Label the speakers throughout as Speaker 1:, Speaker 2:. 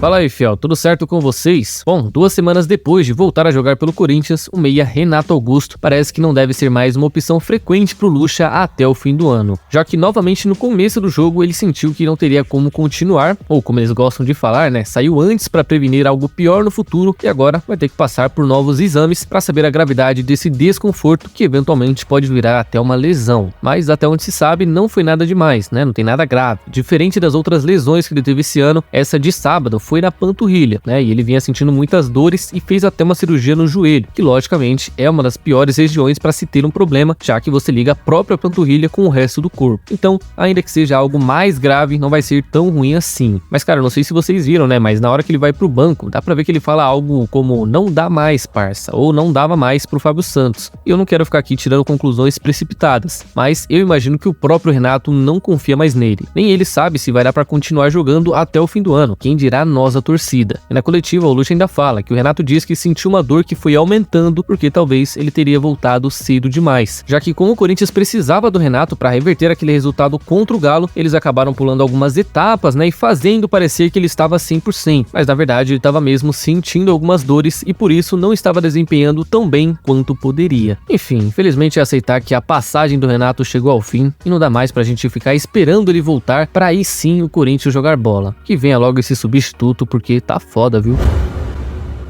Speaker 1: Fala aí, fiel, tudo certo com vocês? Bom, 2 semanas depois de voltar a jogar pelo Corinthians, o meia Renato Augusto parece que não deve ser mais uma opção frequente pro Lucha até o fim do ano, já que novamente no começo do jogo ele sentiu que não teria como continuar, ou como eles gostam de falar, né, saiu antes para prevenir algo pior no futuro e agora vai ter que passar por novos exames para saber a gravidade desse desconforto que eventualmente pode virar até uma lesão, mas até onde se sabe não foi nada demais, né, não tem nada grave. Diferente das outras lesões que ele teve esse ano, essa de sábado foi na panturrilha, né? E ele vinha sentindo muitas dores e fez até uma cirurgia no joelho, que logicamente é uma das piores regiões para se ter um problema, já que você liga a própria panturrilha com o resto do corpo. Então, ainda que seja algo mais grave, não vai ser tão ruim assim. Mas cara, não sei se vocês viram, né? Mas na hora que ele vai pro banco, dá pra ver que ele fala algo como não dá mais, parça, ou não dava mais pro Fábio Santos. E eu não quero ficar aqui tirando conclusões precipitadas, mas eu imagino que o próprio Renato não confia mais nele. Nem ele sabe se vai dar pra continuar jogando até o fim do ano, quem dirá nós a torcida. E na coletiva o Lucha ainda fala que o Renato diz que sentiu uma dor que foi aumentando porque talvez ele teria voltado cedo demais, já que como o Corinthians precisava do Renato para reverter aquele resultado contra o Galo, eles acabaram pulando algumas etapas, né, e fazendo parecer que ele estava 100%, mas na verdade ele estava mesmo sentindo algumas dores e por isso não estava desempenhando tão bem quanto poderia. Enfim, infelizmente é aceitar que a passagem do Renato chegou ao fim e não dá mais pra gente ficar esperando ele voltar para aí sim o Corinthians jogar bola. Que venha logo esse substituto porque tá foda, viu?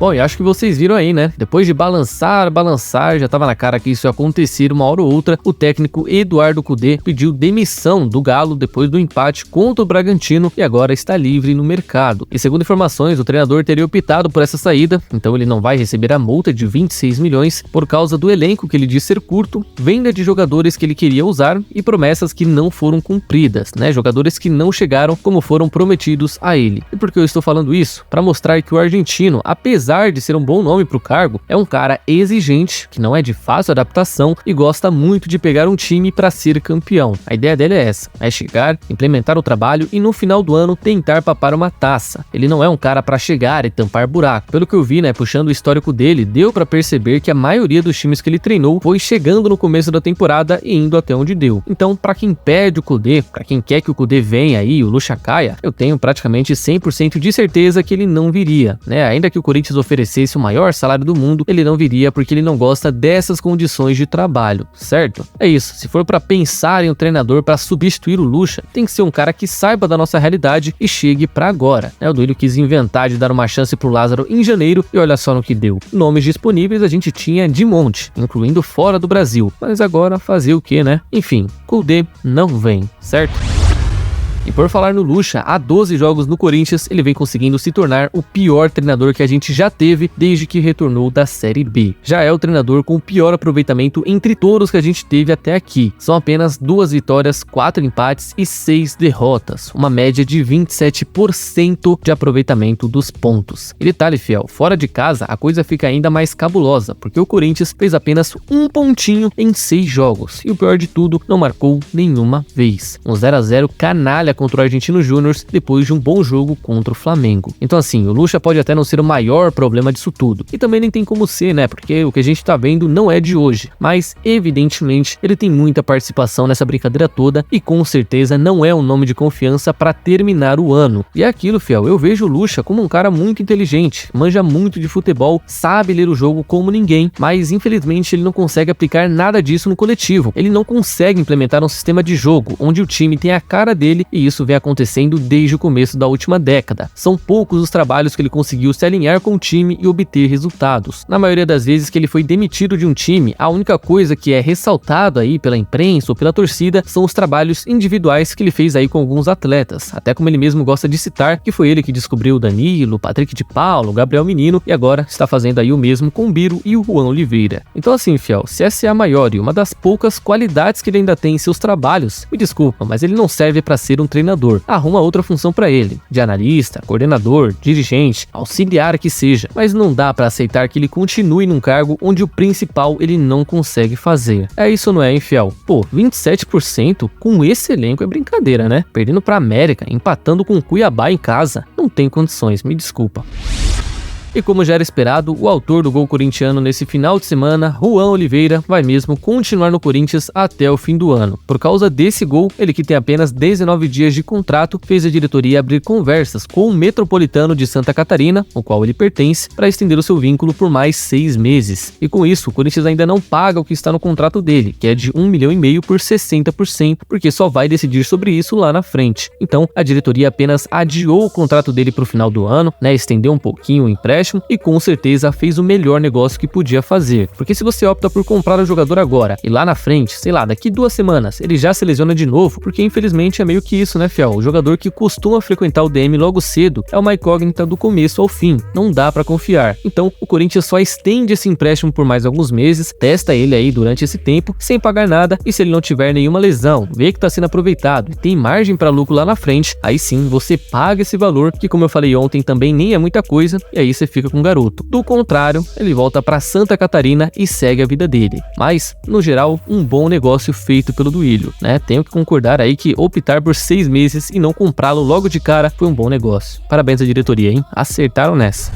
Speaker 1: Bom, e acho que vocês viram aí, né? Depois de balançar, já tava na cara que isso ia acontecer uma hora ou outra, o técnico Eduardo Cudê pediu demissão do Galo depois do empate contra o Bragantino e agora está livre no mercado. E segundo informações, o treinador teria optado por essa saída, então ele não vai receber a multa de 26 milhões por causa do elenco que ele diz ser curto, venda de jogadores que ele queria usar e promessas que não foram cumpridas, né? Jogadores que não chegaram como foram prometidos a ele. E por que eu estou falando isso? Para mostrar que o argentino, apesar de ser um bom nome para o cargo, é um cara exigente, que não é de fácil adaptação e gosta muito de pegar um time para ser campeão. A ideia dele é essa, é chegar, implementar o trabalho e no final do ano tentar papar uma taça. Ele não é um cara para chegar e tampar buraco. Pelo que eu vi, né, puxando o histórico dele, deu para perceber que a maioria dos times que ele treinou foi chegando no começo da temporada e indo até onde deu. Então, para quem pede o Cudê, para quem quer que o Cudê venha aí, o Lucha caia, eu tenho praticamente 100% de certeza que ele não viria, né? Ainda que o Corinthians oferecesse o maior salário do mundo, ele não viria porque ele não gosta dessas condições de trabalho, certo? É isso, se for para pensar em um treinador para substituir o Lucha, tem que ser um cara que saiba da nossa realidade e chegue para agora, né? O Duílio quis inventar de dar uma chance pro Lázaro em janeiro e olha só no que deu. Nomes disponíveis a gente tinha de monte, incluindo fora do Brasil, mas agora fazer o que, né? Enfim, Cudê não vem, certo? E por falar no Lucha, há 12 jogos no Corinthians, ele vem conseguindo se tornar o pior treinador que a gente já teve desde que retornou da Série B. Já é o treinador com o pior aproveitamento entre todos que a gente teve até aqui. São apenas 2 vitórias, 4 empates e 6 derrotas. Uma média de 27% de aproveitamento dos pontos. E detalhe, fiel, fora de casa a coisa fica ainda mais cabulosa, porque o Corinthians fez apenas um pontinho em 6 jogos. E o pior de tudo, não marcou nenhuma vez. Um 0-0 canalha contra o Argentino Júnior depois de um bom jogo contra o Flamengo. Então assim, o Lucha pode até não ser o maior problema disso tudo. E também nem tem como ser, né? Porque o que a gente tá vendo não é de hoje. Mas, evidentemente, ele tem muita participação nessa brincadeira toda e com certeza não é um nome de confiança para terminar o ano. E é aquilo, fiel, eu vejo o Lucha como um cara muito inteligente, manja muito de futebol, sabe ler o jogo como ninguém, mas infelizmente ele não consegue aplicar nada disso no coletivo. Ele não consegue implementar um sistema de jogo onde o time tem a cara dele e isso vem acontecendo desde o começo da última década. São poucos os trabalhos que ele conseguiu se alinhar com o time e obter resultados. Na maioria das vezes que ele foi demitido de um time, a única coisa que é ressaltado aí pela imprensa ou pela torcida são os trabalhos individuais que ele fez aí com alguns atletas. Até como ele mesmo gosta de citar, que foi ele que descobriu o Danilo, Patrick de Paulo, Gabriel Menino e agora está fazendo aí o mesmo com o Biro e o Juan Oliveira. Então assim, fiel, se essa é a maior e uma das poucas qualidades que ele ainda tem em seus trabalhos, me desculpa, mas ele não serve para ser um treinador. Arruma outra função para ele, de analista, coordenador, dirigente, auxiliar que seja, mas não dá para aceitar que ele continue num cargo onde o principal ele não consegue fazer. É isso, não é, hein, fiel? Pô, 27% com esse elenco é brincadeira, né? Perdendo pra América, empatando com o Cuiabá em casa, não tem condições, me desculpa. E como já era esperado, o autor do gol corintiano nesse final de semana, Juan Oliveira, vai mesmo continuar no Corinthians até o fim do ano. Por causa desse gol, ele que tem apenas 19 dias de contrato, fez a diretoria abrir conversas com o Metropolitano de Santa Catarina, o qual ele pertence, para estender o seu vínculo por mais 6 meses. E com isso, o Corinthians ainda não paga o que está no contrato dele, que é de 1,5 milhão por 60%, porque só vai decidir sobre isso lá na frente. Então, a diretoria apenas adiou o contrato dele para o final do ano, estendeu um pouquinho o empréstimo e com certeza fez o melhor negócio que podia fazer. Porque se você opta por comprar o jogador agora e lá na frente, sei lá, daqui 2 semanas, ele já se lesiona de novo, porque infelizmente é meio que isso, né, fiel? O jogador que costuma frequentar o DM logo cedo é uma incógnita do começo ao fim, não dá pra confiar. Então, o Corinthians só estende esse empréstimo por mais alguns meses, testa ele aí durante esse tempo, sem pagar nada, e se ele não tiver nenhuma lesão, vê que tá sendo aproveitado e tem margem pra lucro lá na frente, aí sim você paga esse valor, que como eu falei ontem também nem é muita coisa, e aí você fica com o garoto. Do contrário, ele volta pra Santa Catarina e segue a vida dele. Mas, no geral, um bom negócio feito pelo Duílio, né? Tenho que concordar aí que optar por 6 meses e não comprá-lo logo de cara foi um bom negócio. Parabéns à diretoria, hein? Acertaram nessa.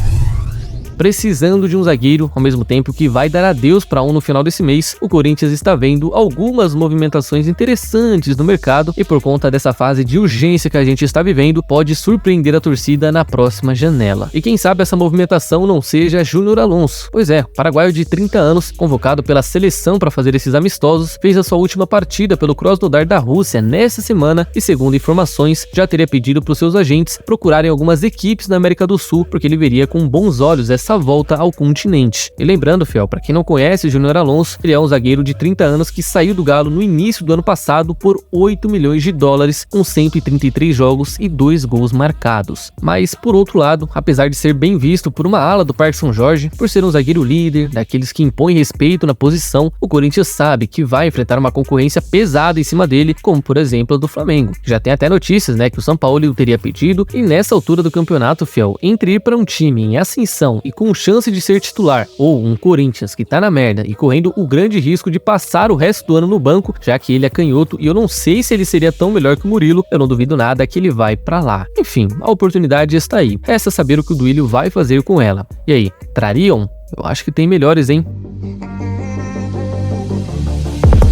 Speaker 1: Precisando de um zagueiro, ao mesmo tempo que vai dar adeus para um no final desse mês, o Corinthians está vendo algumas movimentações interessantes no mercado e por conta dessa fase de urgência que a gente está vivendo, pode surpreender a torcida na próxima janela. E quem sabe essa movimentação não seja Júnior Alonso. Pois é, o paraguaio de 30 anos, convocado pela seleção para fazer esses amistosos, fez a sua última partida pelo Krasnodar da Rússia nessa semana e, segundo informações, já teria pedido para os seus agentes procurarem algumas equipes na América do Sul, porque ele veria com bons olhos essa volta ao continente. E lembrando, fiel, para quem não conhece o Júnior Alonso, ele é um zagueiro de 30 anos que saiu do Galo no início do ano passado por 8 milhões de dólares, com 133 jogos e 2 gols marcados. Mas, por outro lado, apesar de ser bem visto por uma ala do Parque São Jorge, por ser um zagueiro líder, daqueles que impõem respeito na posição, o Corinthians sabe que vai enfrentar uma concorrência pesada em cima dele, como por exemplo a do Flamengo. Já tem até notícias, que o São Paulo o teria pedido, e nessa altura do campeonato, fiel, entre ir para um time em ascensão e com chance de ser titular, ou um Corinthians que tá na merda e correndo o grande risco de passar o resto do ano no banco, já que ele é canhoto e eu não sei se ele seria tão melhor que o Murilo, eu não duvido nada que ele vai pra lá. Enfim, a oportunidade está aí, resta saber o que o Duílio vai fazer com ela. E aí, trariam? Eu acho que tem melhores, hein?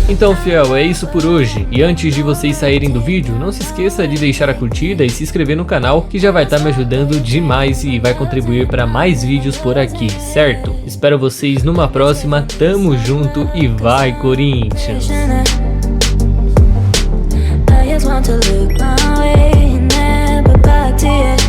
Speaker 1: Então, fiel, é isso por hoje. E antes de vocês saírem do vídeo, não se esqueça de deixar a curtida e se inscrever no canal, que já vai estar me ajudando demais e vai contribuir para mais vídeos por aqui, certo? Espero vocês numa próxima, tamo junto e vai, Corinthians! I just want to look my way and never back to you.